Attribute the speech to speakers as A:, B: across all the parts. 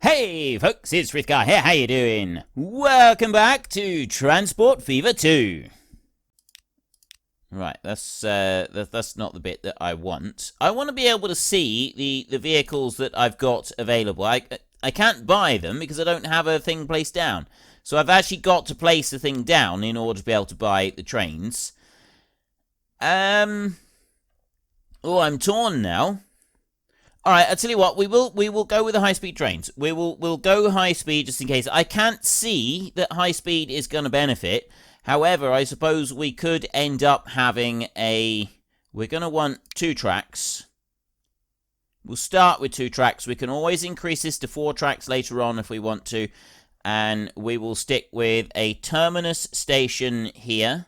A: Hey folks, it's Frithgar here, how you doing? Welcome back to Transport Fever 2. Right, that's not the bit that I want. I want to be able to see the vehicles that I've got available. I can't buy them because I don't have a thing placed down. So I've actually got to place the thing down in order to be able to buy the trains. Oh, I'm torn now. All right, I'll tell you what. We will go with the high-speed trains. We'll go high-speed just in case. I can't see that high-speed is going to benefit. However, I suppose we could end up having a... We're going to want 2 tracks. We'll start with 2 tracks. We can always increase this to 4 tracks later on if we want to. And we will stick with a terminus station here.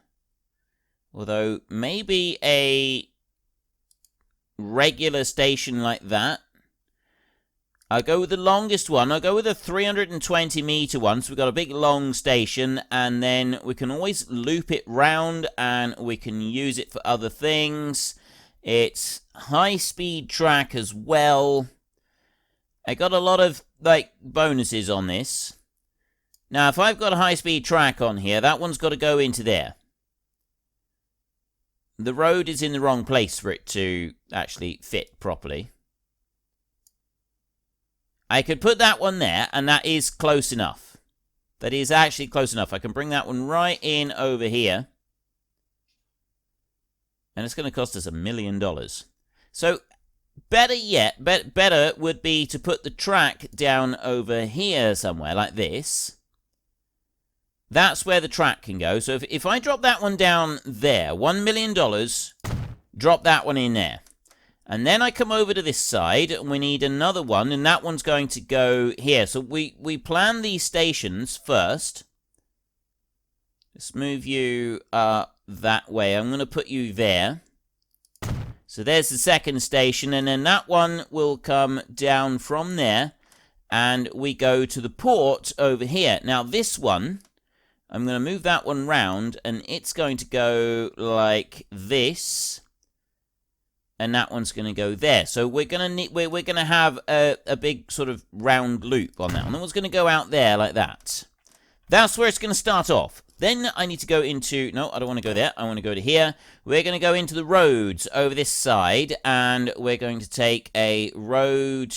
A: Although, maybe a regular station like that. I'll go with the longest one. I'll go with a 320 meter one. So we've got a big long station, and then we can always loop it round and we can use it for other things. It's high speed track as well. I got a lot of bonuses on this. Now if I've got a high speed track on here, that one's got to go into there. The road is in the wrong place for it to actually fit properly. I could put that one there, and that is close enough. That is actually close enough. I can bring that one right in over here. And it's going to cost us $1 million. So, better yet, better would be to put the track down over here somewhere, like this. That's where the track can go. So if I drop that one down there, $1 million, drop that one in there. And then I come over to this side, and we need another one, and that one's going to go here. So we plan these stations first. Let's move you that way. I'm going to put you there. So there's the second station, and then that one will come down from there, and we go to the port over here. Now this one, I'm going to move that one round, and it's going to go like this, and that one's going to go there. So we're going to have a big sort of round loop on that one. That one's going to go out there like that. That's where it's going to start off. Then I need to go into... No, I don't want to go there. I want to go to here. We're going to go into the roads over this side, and we're going to take a road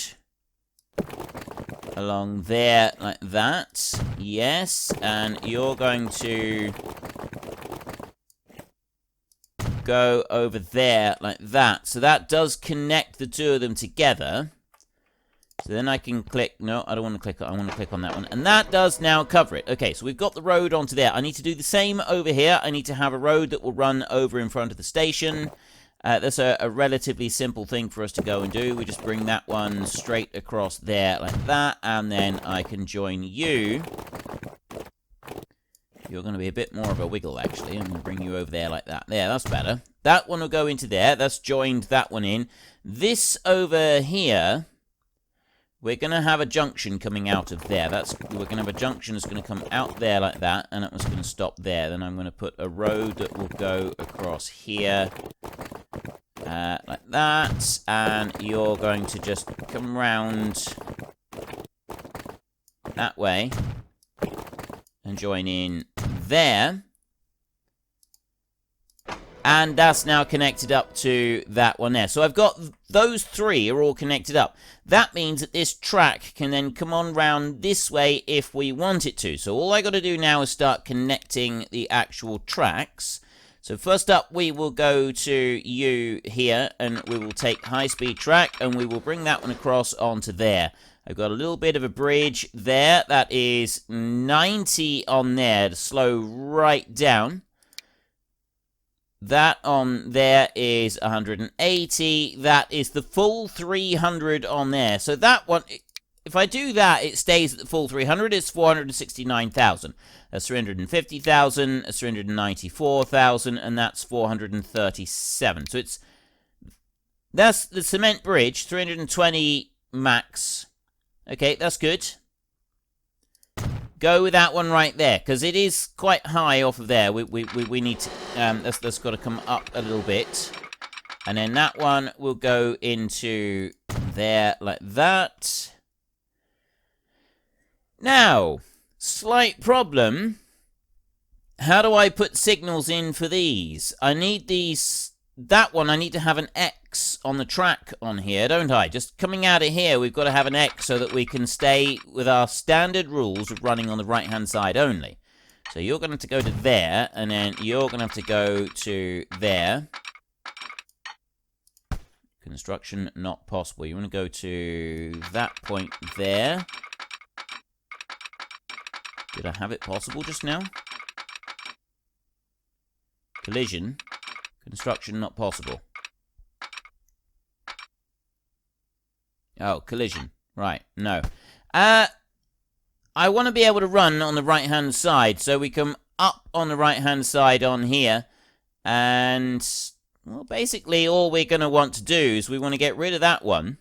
A: along there like that. Yes, and you're going to go over there like that. So that does connect the two of them together. So then I can click... No, I don't want to click... I want to click on that one. And that does now cover it. Okay, so we've got the road onto there. I need to do the same over here. I need to have a road that will run over in front of the station. That's a relatively simple thing for us to go and do. We just bring that one straight across there like that. And then I can join you. You're going to be a bit more of a wiggle, actually. I'm going to bring you over there like that. There, that's better. That one will go into there. That's joined that one in. This over here... We're going to have a junction coming out of there. We're going to have a junction that's going to come out there like that, and that one's going to stop there. Then I'm going to put a road that will go across here, like that, and you're going to just come round that way and join in there. And that's now connected up to that one there. So I've got those 3 are all connected up. That means that this track can then come on round this way if we want it to. So all I got to do now is start connecting the actual tracks. So first up, we will go to you here, and we will take high-speed track, and we will bring that one across onto there. I've got a little bit of a bridge there. That is 90 on there to slow right down. That on there is 180. That is the full 300 on there. So that one, if I do that, it stays at the full 300. It's 469,000. That's 350,000. That's 394,000, and that's 437. So that's the cement bridge, 320 max. Okay, that's good. Go with that one right there, because it is quite high off of there. We need to... that's got to come up a little bit. And then that one will go into there like that. Now, slight problem. How do I put signals in for these? I need these... That one, I need to have an X on the track on here, don't I? Just coming out of here, we've got to have an X so that we can stay with our standard rules of running on the right-hand side only. So you're going to have to go to there, and then you're going to have to go to there. Construction not possible. You want to go to that point there. Did I have it possible just now? Collision. Construction not possible. Oh, collision. Right, no. I want to be able to run on the right-hand side, so we come up on the right-hand side on here, and, well, basically all we're going to want to do is we want to get rid of that one,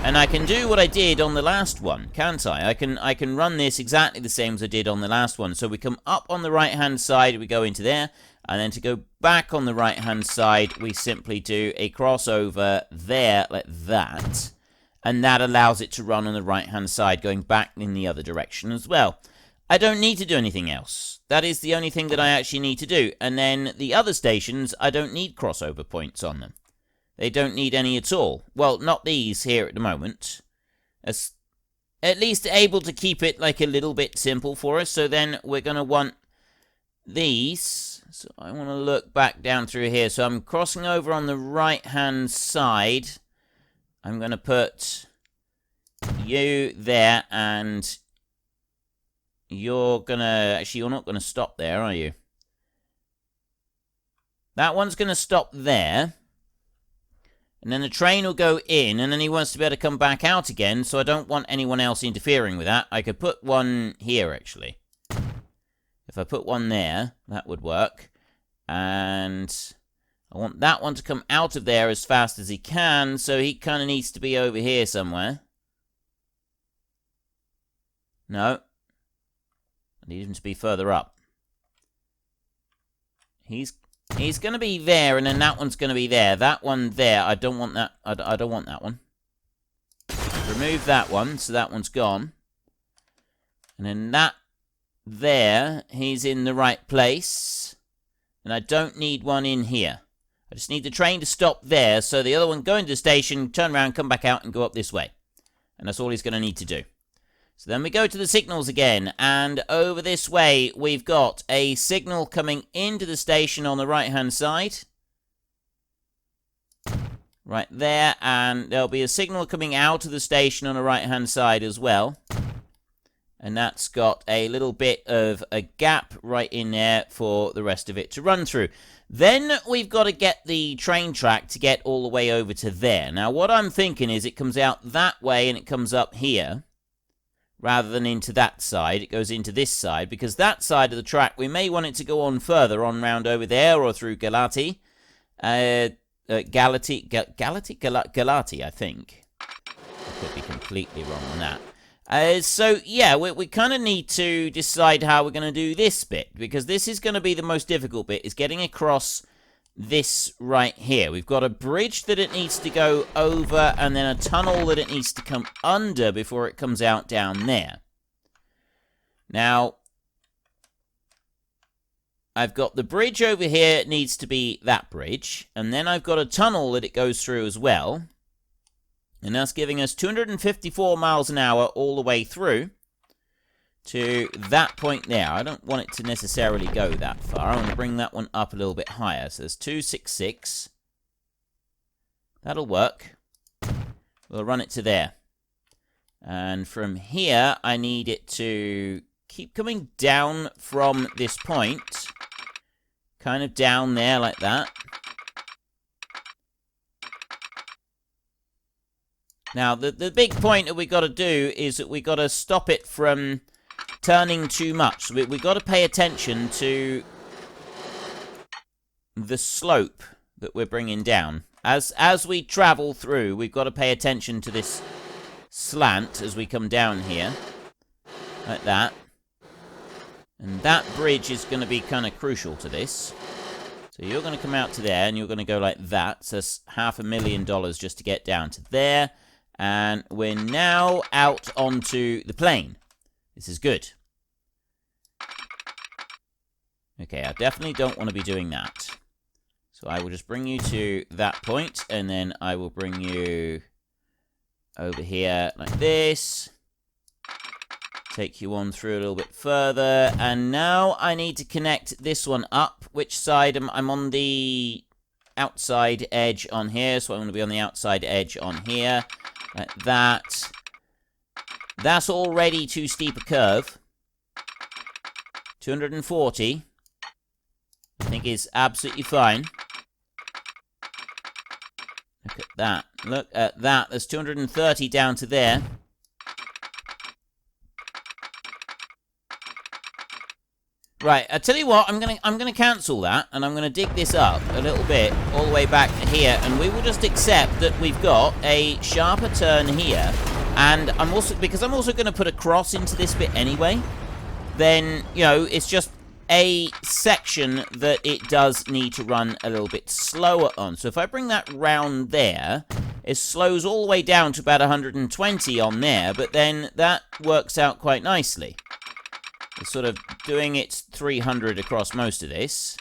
A: and I can do what I did on the last one, can't I? I can run this exactly the same as I did on the last one, so we come up on the right-hand side, we go into there, and then to go back on the right-hand side, we simply do a crossover there, like that. And that allows it to run on the right-hand side, going back in the other direction as well. I don't need to do anything else. That is the only thing that I actually need to do. And then the other stations, I don't need crossover points on them. They don't need any at all. Well, not these here at the moment. As at least able to keep it like a little bit simple for us. So then we're going to want these... So I want to look back down through here. So I'm crossing over on the right-hand side. I'm going to put you there, and you're going to... Actually, you're not going to stop there, are you? That one's going to stop there. And then the train will go in, and then he wants to be able to come back out again, so I don't want anyone else interfering with that. I could put one here, actually. If I put one there, that would work. And I want that one to come out of there as fast as he can, so he kind of needs to be over here somewhere. No. I need him to be further up. He's going to be there, and then that one's going to be there. That one there, I don't want that. I don't want that one. Remove that one, so that one's gone. And then that there, he's in the right place. And I don't need one in here. I just need the train to stop there, so the other one go into the station, turn around, come back out, and go up this way. And that's all he's going to need to do. So then we go to the signals again, and over this way, we've got a signal coming into the station on the right-hand side. Right there, and there'll be a signal coming out of the station on the right-hand side as well. And that's got a little bit of a gap right in there for the rest of it to run through. Then we've got to get the train track to get all the way over to there. Now, what I'm thinking is it comes out that way and it comes up here, rather than into that side. It goes into this side, because that side of the track, we may want it to go on further, on round over there, or through Galati. Galati, I think. I could be completely wrong on that. So, yeah, we kind of need to decide how we're going to do this bit, because this is going to be the most difficult bit, is getting across this right here. We've got a bridge that it needs to go over, and then a tunnel that it needs to come under before it comes out down there. Now, I've got the bridge over here, it needs to be that bridge, and then I've got a tunnel that it goes through as well. And that's giving us 254 miles an hour all the way through to that point there. I don't want it to necessarily go that far. I want to bring that one up a little bit higher. So there's 266. That'll work. We'll run it to there. And from here, I need it to keep coming down from this point. Kind of down there like that. Now, the big point that we got to do is that we got to stop it from turning too much. So we got to pay attention to the slope that we're bringing down. As we travel through, we've got to pay attention to this slant as we come down here. Like that. And that bridge is going to be kind of crucial to this. So you're going to come out to there, and you're going to go like that. So that's $500,000 just to get down to there. And we're now out onto the plain. This is good. Okay, I definitely don't want to be doing that. So I will just bring you to that point, and then I will bring you over here like this. Take you on through a little bit further, and now I need to connect this one up. Which side? I'm on the outside edge on here, so I'm going to be on the outside edge on here, like that. That's already too steep a curve. 240, I think is absolutely fine. Look at that. Look at that. There's 230 down to there. Right, I tell you what, I'm gonna cancel that, and I'm gonna dig this up a little bit, all the way back to here, and we will just accept that we've got a sharper turn here, and because I'm also gonna put a cross into this bit anyway, then, you know, it's just a section that it does need to run a little bit slower on. So if I bring that round there, it slows all the way down to about 120 on there, but then that works out quite nicely. It's sort of doing its 300 across most of this,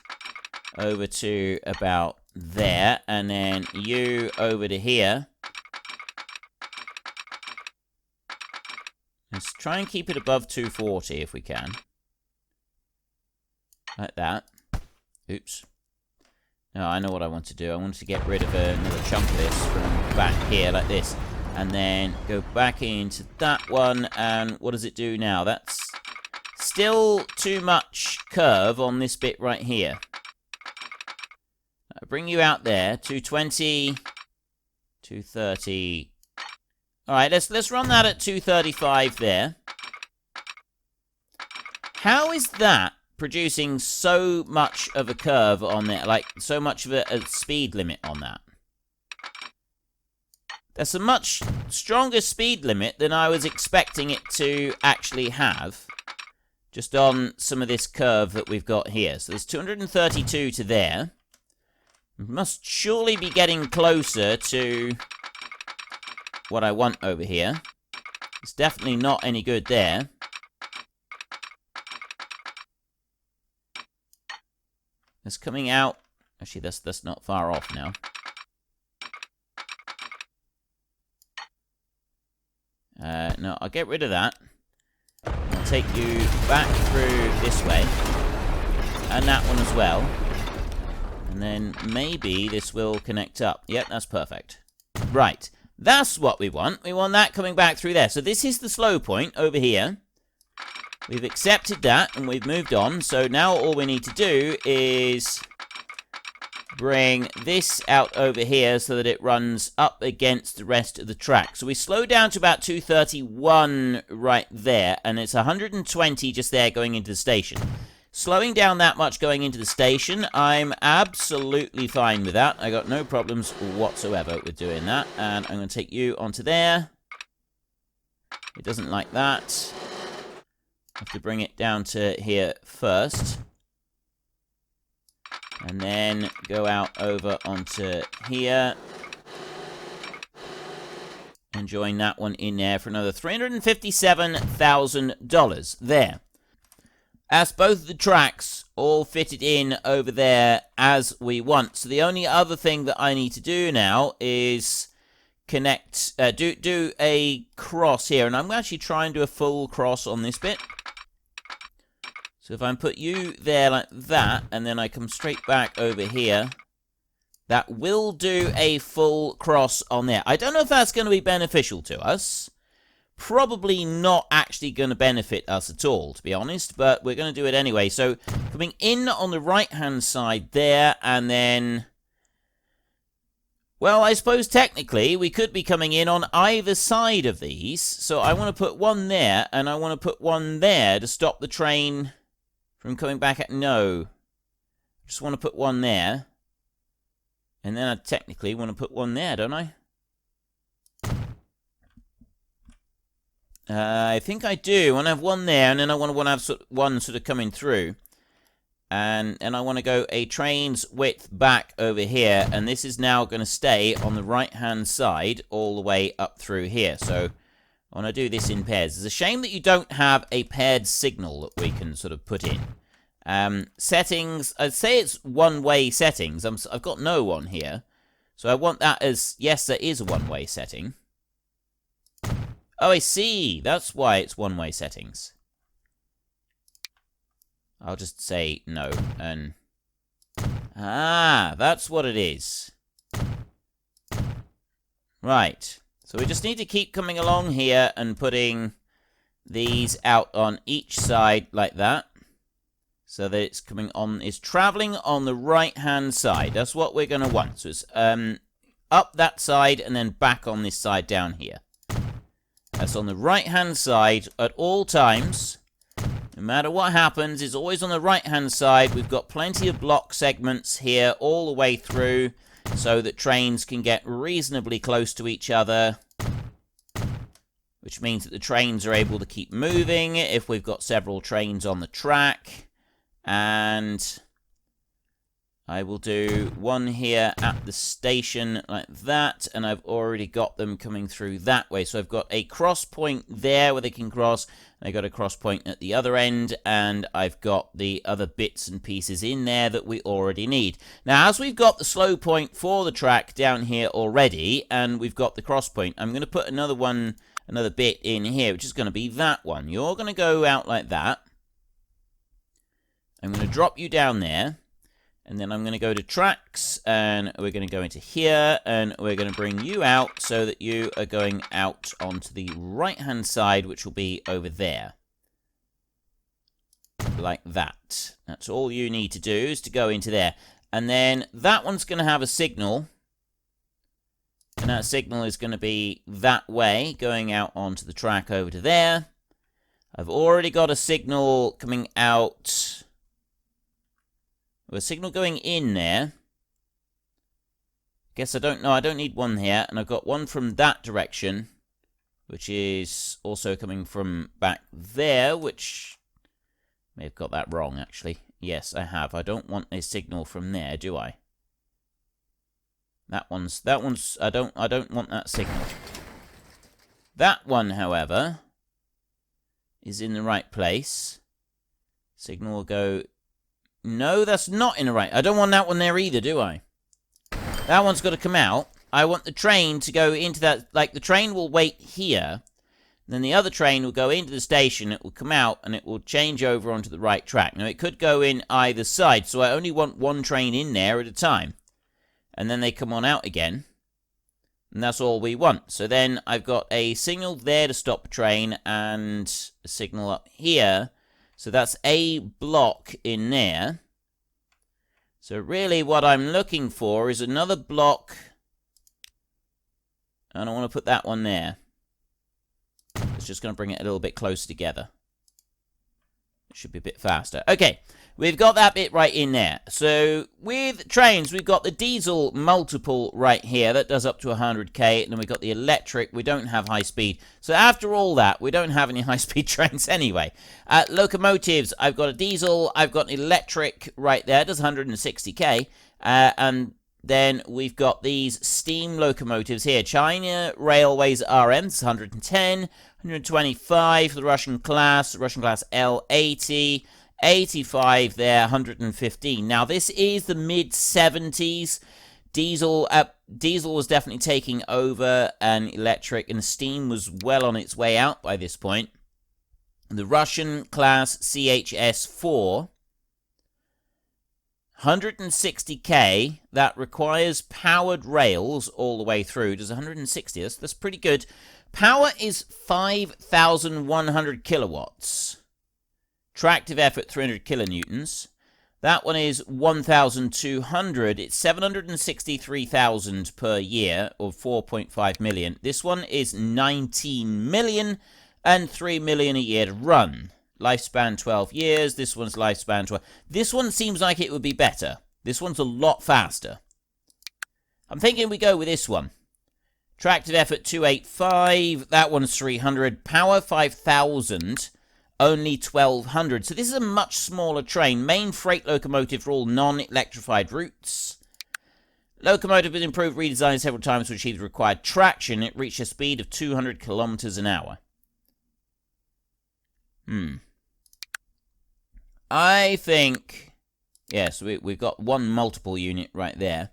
A: over to about there, and then you over to here. Let's try and keep it above 240 if we can. Like that. Oops. No, I know what I want to do. I want to get rid of another chunk of this from back here, like this. And then go back into that one, and what does it do now? That's still too much curve on this bit right here. I'll bring you out there, 220, 230. Alright, let's run that at 235 there. How is that producing so much of a curve on there, like so much of a speed limit on that? That's a much stronger speed limit than I was expecting it to actually have, just on some of this curve that we've got here. So there's 232 to there. We must surely be getting closer to what I want over here. It's definitely not any good there. It's coming out. Actually, that's not far off now. No, I'll get rid of that. I'll take you back through this way. And that one as well. And then maybe this will connect up. Yep, that's perfect. Right. That's what we want. We want that coming back through there. So this is the slow point over here. We've accepted that, and we've moved on. So now all we need to do is bring this out over here so that it runs up against the rest of the track. So we slow down to about 231 right there, and it's 120 just there going into the station. Slowing down that much going into the station, I'm absolutely fine with that. I got no problems whatsoever with doing that. And I'm going to take you onto there. It doesn't like that. I have to bring it down to here first. And then go out over onto here. And join that one in there for another $357,000 there. As both of the tracks all fitted in over there as we want. So the only other thing that I need to do now is connect, do a cross here. And I'm going to actually try and do a full cross on this bit. So if I put you there like that, and then I come straight back over here, that will do a full cross on there. I don't know if that's going to be beneficial to us. Probably not actually going to benefit us at all, to be honest, but we're going to do it anyway. So coming in on the right-hand side there, and then, well, I suppose technically we could be coming in on either side of these. So I want to put one there, and I want to put one there to stop the train from coming back at... No. I just want to put one there. And then I technically want to put one there, don't I? I think I do. I want to have one there, and then I want to have one sort of coming through. And I want to go a train's width back over here, and this is now going to stay on the right-hand side all the way up through here. So I want to do this in pairs. It's a shame that you don't have a paired signal that we can sort of put in. Settings, I'd say it's one-way settings. I've got no on here. So I want that as, yes, there is a one-way setting. Oh, I see. That's why it's one-way settings. I'll just say no. And that's what it is. Right. So we just need to keep coming along here and putting these out on each side like that. So that it's coming on, it's traveling on the right-hand side. That's what we're going to want. So it's up that side and then back on this side down here. That's on the right-hand side at all times. No matter what happens, it's always on the right-hand side. We've got plenty of block segments here all the way through so that trains can get reasonably close to each other, which means that the trains are able to keep moving if we've got several trains on the track. And I will do one here at the station like that, and I've already got them coming through that way. So I've got a cross point there where they can cross, and I got a cross point at the other end, and I've got the other bits and pieces in there that we already need. Now, as we've got the slow point for the track down here already, and we've got the cross point, I'm going to put another bit in here, which is going to be that one. You're going to go out like that. I'm going to drop you down there, and then I'm going to go to tracks, and we're going to go into here, and we're going to bring you out so that you are going out onto the right-hand side, which will be over there. Like that. That's all you need to do, is to go into there. And then that one's going to have a signal, and that signal is going to be that way, going out onto the track over to there. I've already got a signal coming out. A signal going in there. Guess I don't know. I don't need one here. And I've got one from that direction, which is also coming from back there, which may have got that wrong, actually. Yes, I have. I don't want a signal from there, do I? That one's, I don't want that signal. That one, however, is in the right place. Signal will go. No, that's not in the right. I don't want that one there either, do I? That one's got to come out. I want the train to go into that. Like, the train will wait here. Then the other train will go into the station. It will come out, and it will change over onto the right track. Now, it could go in either side, so I only want one train in there at a time. And then they come on out again. And that's all we want. So then I've got a signal there to stop the train, and a signal up here. So that's a block in there. So really what I'm looking for is another block. And I want to put that one there. It's just going to bring it a little bit closer together. It should be a bit faster. Okay, we've got that bit right in there. So with trains, we've got the diesel multiple right here. That does up to 100k. And then we've got the electric. We don't have high speed. So after all that, we don't have any high-speed trains anyway. Locomotives, I've got a diesel. I've got an electric right there. It does 160k. And then we've got these steam locomotives here. China Railways RMs, 110, 125 for the Russian class L80, 85 there, 115. Now, this is the mid-70s. Diesel was definitely taking over, and electric and steam was well on its way out by this point. The Russian class CHS4, 160k, that requires powered rails all the way through. Does 160, that's pretty good. Power is 5,100 kilowatts. Tractive effort, 300 kilonewtons. That one is 1,200. It's 763,000 per year, or 4.5 million. This one is 19 million and 3 million a year to run. Lifespan 12 years. This one's lifespan 12. This one seems like it would be better. This one's a lot faster. I'm thinking we go with this one. Tractive effort 285. That one's 300. Power 5,000. Only 1,200. So this is a much smaller train. Main freight locomotive for all non-electrified routes. Locomotive was improved, redesigned several times to achieve the required traction. It reached a speed of 200 kilometers an hour. I think... Yes, we've got one multiple unit right there.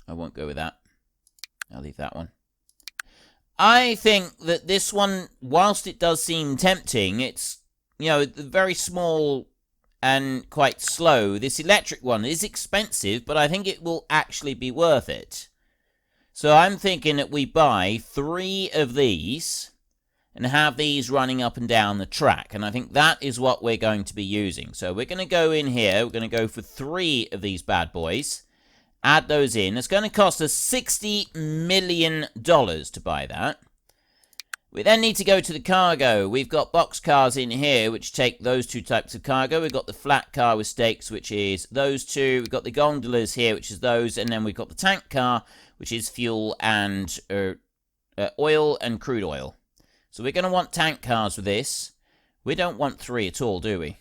A: I won't go with that. I'll leave that one. I think that this one, whilst it does seem tempting, it's, you know, very small and quite slow. This electric one is expensive, but I think it will actually be worth it. So I'm thinking that we buy 3 of these and have these running up and down the track. And I think that is what we're going to be using. So we're going to go in here. We're going to go for 3 of these bad boys. Add those in. It's going to cost us $60 million to buy that. We then need to go to the cargo. We've got box cars in here, which take those 2 types of cargo. We've got the flat car with stakes, which is those 2. We've got the gondolas here, which is those. And then we've got the tank car, which is fuel and oil and crude oil. So we're going to want tank cars with this. We don't want 3 at all, do we?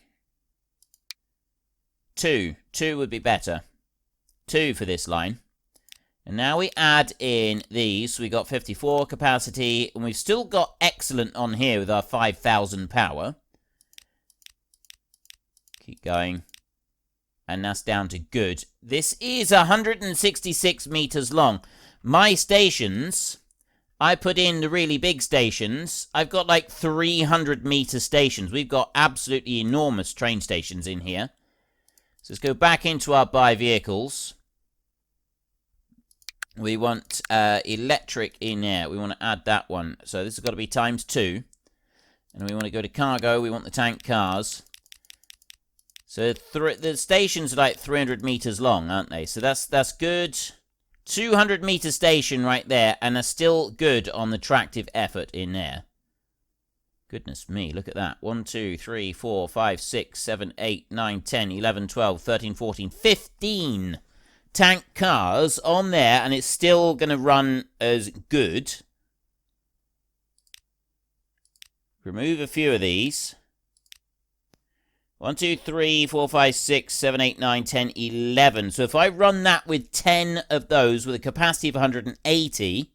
A: 2. 2 would be better. 2 for this line. And now we add in these. So we got 54 capacity, and we've still got excellent on here with our 5,000 power. Keep going. And that's down to good. This is 166 meters long. My stations, I put in the really big stations. I've got like 300 meter stations. We've got absolutely enormous train stations in here. So let's go back into our buy vehicles. We want electric in there. We want to add that one. So this has got to be ×2. And we want to go to cargo. We want the tank cars. So the stations are like 300 meters long, aren't they? So that's good. 200 meter station right there. And they're still good on the tractive effort in there. Goodness me, look at that. 1, 2, 3, 4, 5, 6, 7, 8, 9, 10, 11, 12, 13, 14, 15 tank cars on there, and it's still going to run as good. Remove a few of these. 1, 2, 3, 4, 5, 6, 7, 8, 9, 10, 11. So if I run that with 10 of those with a capacity of 180,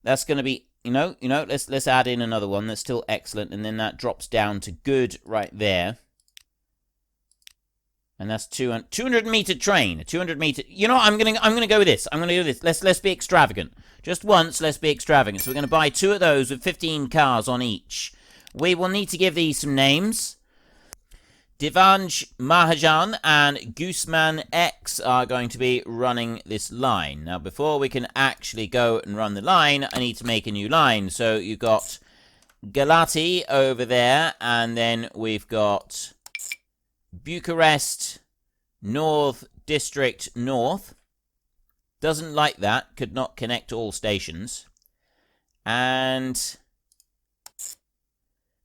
A: that's going to be, let's add in another one that's still excellent, and then that drops down to good right there. And that's 200 meter train. 200 meter. You know what? I'm gonna go with this. I'm gonna do this. Let's be extravagant. Just once, let's be extravagant. So we're gonna buy 2 of those with 15 cars on each. We will need to give these some names. Divanj Mahajan and Guzman X are going to be running this line. Now, before we can actually go and run the line, I need to make a new line. So you've got Galati over there, and then we've got Bucharest North District North. Doesn't like that. Could not connect all stations. And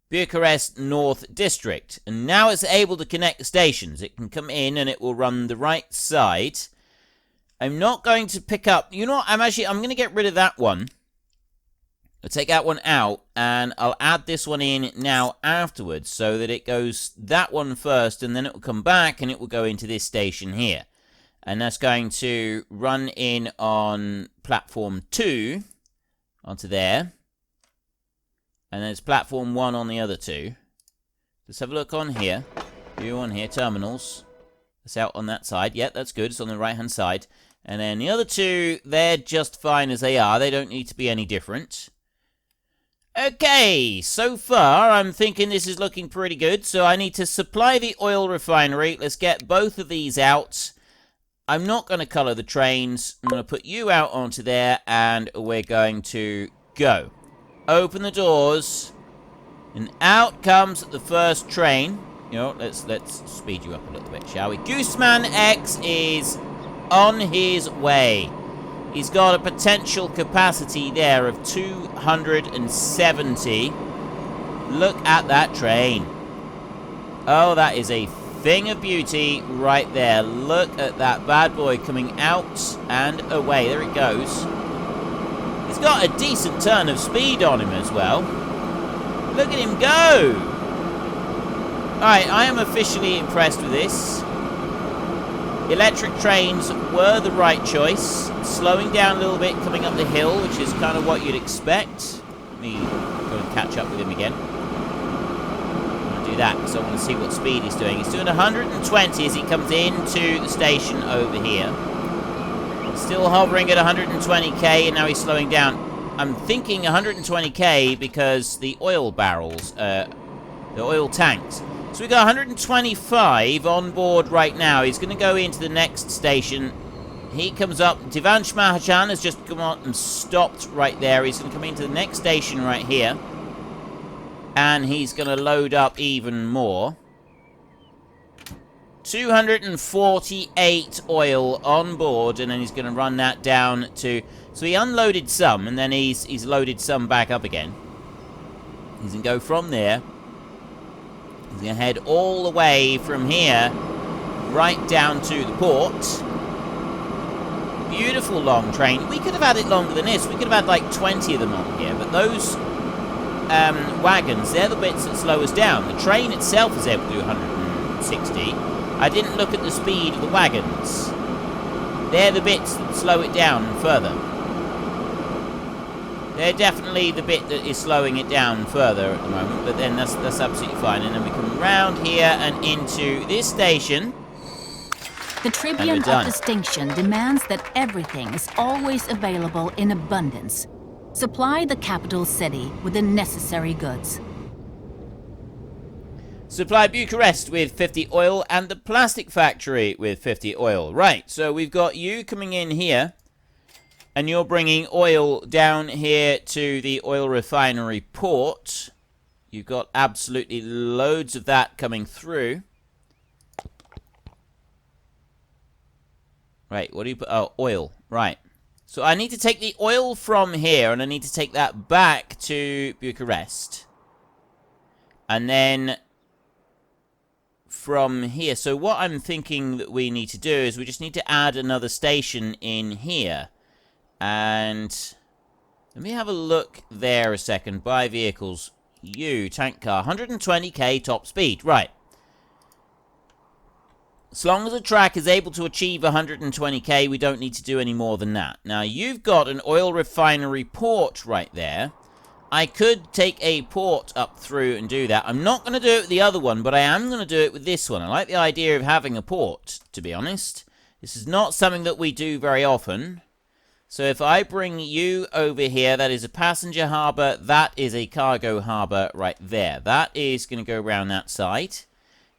A: Bucharest North District. And now it's able to connect the stations. It can come in and it will run the right side. I'm not going to pick up... You know what? I'm going to get rid of that one. I'll take that one out, and I'll add this one in now afterwards, so that it goes that one first, and then it will come back, and it will go into this station here. And that's going to run in on platform 2, onto there. And there's platform 1 on the other 2. Let's have a look on here. View on here, terminals. That's out on that side. Yeah, that's good. It's on the right-hand side. And then the other 2, they're just fine as they are. They don't need to be any different. Okay, so far I'm thinking this is looking pretty good. So I need to supply the oil refinery. Let's get both of these out. I'm not going to colour the trains. I'm going to put you out onto there, and we're going to go. Open the doors, and out comes the first train. Let's speed you up a little bit, shall we? Guzman X is on his way. He's got a potential capacity there of 270. Look at that train. Oh, that is a thing of beauty right there. Look at that bad boy coming out and away. There it goes. He's got a decent turn of speed on him as well. Look at him go. Alright, I am officially impressed with this. Electric trains were the right choice. Slowing down a little bit coming up the hill, which is kind of what you'd expect. Let me catch up with him again. I'm going to do that because I want to see what speed he's doing. He's doing 120 as he comes into the station over here. Still hovering at 120k, and now he's slowing down. I'm thinking 120k because the oil barrels, the oil tanks. So we've got 125 on board right now. He's going to go into the next station. He comes up. Divansh Mahajan has just come on and stopped right there. He's going to come into the next station right here. And he's going to load up even more. 248 oil on board, and then he's going to run that down to... So he unloaded some, and then he's loaded some back up again. He's going to go from there. He's going to head all the way from here right down to the port. Beautiful long train. We could have had it longer than this. We could have had like 20 of them on here, but those wagons, they're the bits that slow us down. The train itself is able to do 160. I didn't look at the speed of the wagons. They're the bits that slow it down further. They're definitely the bit that is slowing it down further at the moment, but then that's absolutely fine. And then we come round here and into this station.
B: The Tribune of Distinction demands that everything is always available in abundance. Supply the capital city with the necessary goods.
A: Supply Bucharest with 50 oil and the plastic factory with 50 oil. Right, so we've got you coming in here. And you're bringing oil down here to the oil refinery port. You've got absolutely loads of that coming through. Right, what do you put? Oh, oil. Right. So I need to take the oil from here, and I need to take that back to Bucharest. And then from here. So what I'm thinking that we need to do is we just need to add another station in here. And let me have a look there a second. Buy vehicles. You, tank car. 120k top speed. Right. As long as the track is able to achieve 120k, we don't need to do any more than that. Now, you've got an oil refinery port right there. I could take a port up through and do that. I'm not going to do it with the other one, but I am going to do it with this one. I like the idea of having a port, to be honest. This is not something that we do very often. So if I bring you over here, that is a passenger harbour, that is a cargo harbour right there. That is going to go around that side.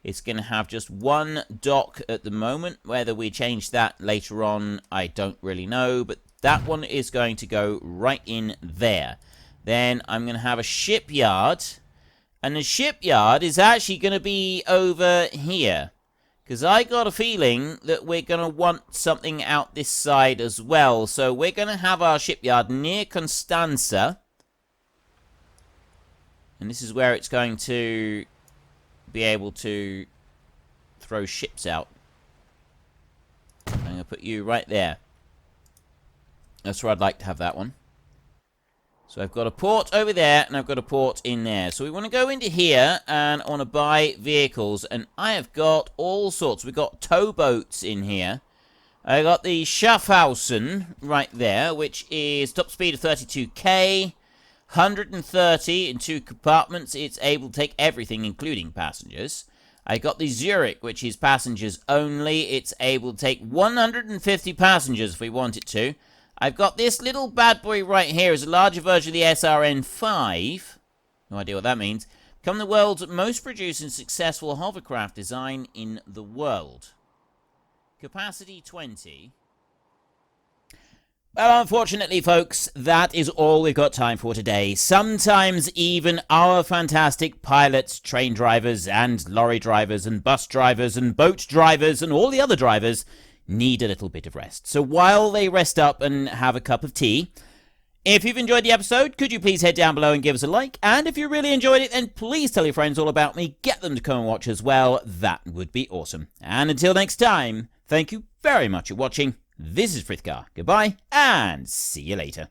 A: It's going to have just one dock at the moment. Whether we change that later on, I don't really know. But that one is going to go right in there. Then I'm going to have a shipyard. And the shipyard is actually going to be over here. Because I got a feeling that we're going to want something out this side as well. So we're going to have our shipyard near Constanza. And this is where it's going to be able to throw ships out. I'm going to put you right there. That's where I'd like to have that one. So I've got a port over there, and I've got a port in there. So we want to go into here, and I want to buy vehicles. And I have got all sorts. We've got towboats in here. I got the Schaffhausen right there, which is top speed of 32k. 130 in 2 compartments. It's able to take everything, including passengers. I got the Zurich, which is passengers only. It's able to take 150 passengers if we want it to. I've got this little bad boy right here. It's a larger version of the SRN-5. No idea what that means. Become the world's most produced and successful hovercraft design in the world. Capacity 20. Well, unfortunately, folks, that is all we've got time for today. Sometimes even our fantastic pilots, train drivers, and lorry drivers, and bus drivers, and boat drivers, and all the other drivers need a little bit of rest. So while they rest up and have a cup of tea, if you've enjoyed the episode, could you please head down below and give us a like? And if you really enjoyed it, then please tell your friends all about me. Get them to come and watch as well. That would be awesome. And until next time, thank you very much for watching. This is Frithgar. Goodbye, and see you later.